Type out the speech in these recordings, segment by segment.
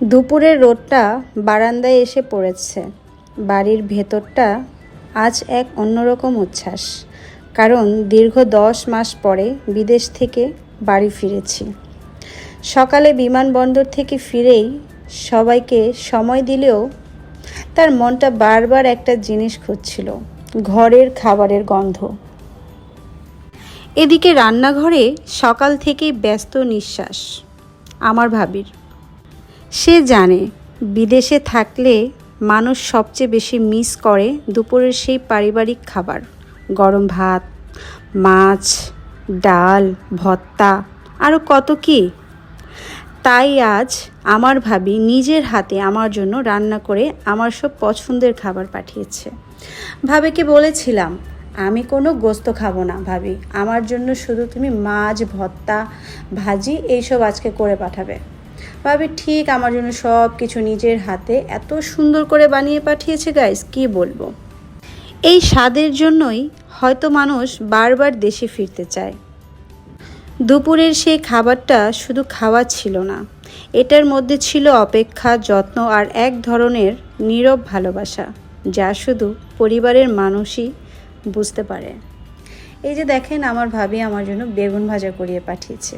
দুপুরের রোদটা বারান্দায় এসে পড়েছে। বাড়ির ভেতরটা আজ এক অন্যরকম উচ্ছ্বাস, কারণ দীর্ঘ 10 মাস পরে বিদেশ থেকে বাড়ি ফিরেছি। সকালে বিমানবন্দর থেকে ফিরেই সবাইকে সময় দিলেও তার মনটা বারবার একটা জিনিস খুঁজছিল, ঘরের খাবারের গন্ধ। এদিকে রান্নাঘরে সকাল থেকেই ব্যস্ত নিঃশ্বাস আমার ভাবির। সে জানে বিদেশে থাকলে মানুষ সবচেয়ে বেশি মিস করে দুপুরের সেই পারিবারিক খাবার, গরম ভাত, মাছ, ডাল, ভর্তা, আরও কত কি। তাই আজ আমার ভাবি নিজের হাতে আমার জন্য রান্না করে আমার সব পছন্দের খাবার পাঠিয়েছে। ভাবিকে বলেছিলাম আমি কোনো গোস্ত খাবো না ভাবি, আমার জন্য শুধু তুমি মাছ, ভর্তা, ভাজি এইসব আজকে করে পাঠাবে। ভাবি ঠিক আমার জন্য সব কিছু নিজের হাতে এত সুন্দর করে বানিয়ে পাঠিয়েছে গাইস, কি বলবো। এই স্বাদের জন্যই হয়তো মানুষ বারবার দেশে ফিরতে চায়। দুপুরের সেই খাবারটা শুধু খাওয়া ছিল না, এটার মধ্যে ছিল অপেক্ষা, যত্ন আর এক ধরনের নীরব ভালোবাসা, যা শুধু পরিবারের মানুষই বুঝতে পারে। এই যে দেখেন আমার ভাবি আমার জন্য বেগুন ভাজা করিয়ে পাঠিয়েছে।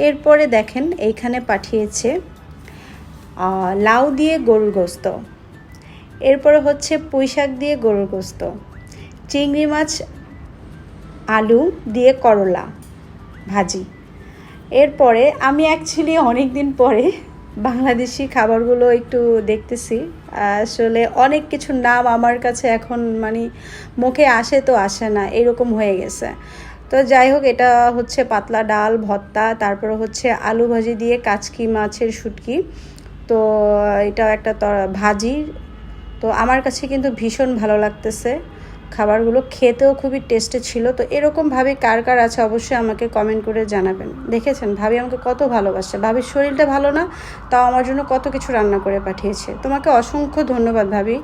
এরপরে দেখেন এইখানে পাঠিয়েছে লাউ দিয়ে গরুর গোস্ত, এরপরে হচ্ছে পুঁই শাক দিয়ে গরুর গোস্ত, চিংড়ি মাছ আলু দিয়ে করলা ভাজি। এরপরে আমি অ্যাকচুয়ালি অনেক দিন পরে বাংলাদেশি খাবারগুলো একটু দেখতেছি। আসলে অনেক কিছু নাম আমার কাছে এখন মুখে আসে তো আসে না, এরকম হয়ে গেছে। তো যাই হোক, এটা হচ্ছে পাতলা ডাল, ভর্তা, তারপরে হচ্ছে আলু ভাজি দিয়ে কাচকি মাছের শুটকি, তো এটাও একটা ভাজি। তো আমার কাছে কিন্তু ভীষণ ভালো লাগতেছে, খাবারগুলো খেতেও খুবই টেস্টি ছিল। তো এরকমভাবে কার কার আছে অবশ্যই আমাকে কমেন্ট করে জানাবেন। দেখেছেন ভাবি আমাকে কত ভালোবাসে, ভাবির শরীরটা ভালো না, তাও আমার জন্য কত কিছু রান্না করে পাঠিয়েছে। তোমাকে অসংখ্য ধন্যবাদ ভাবি।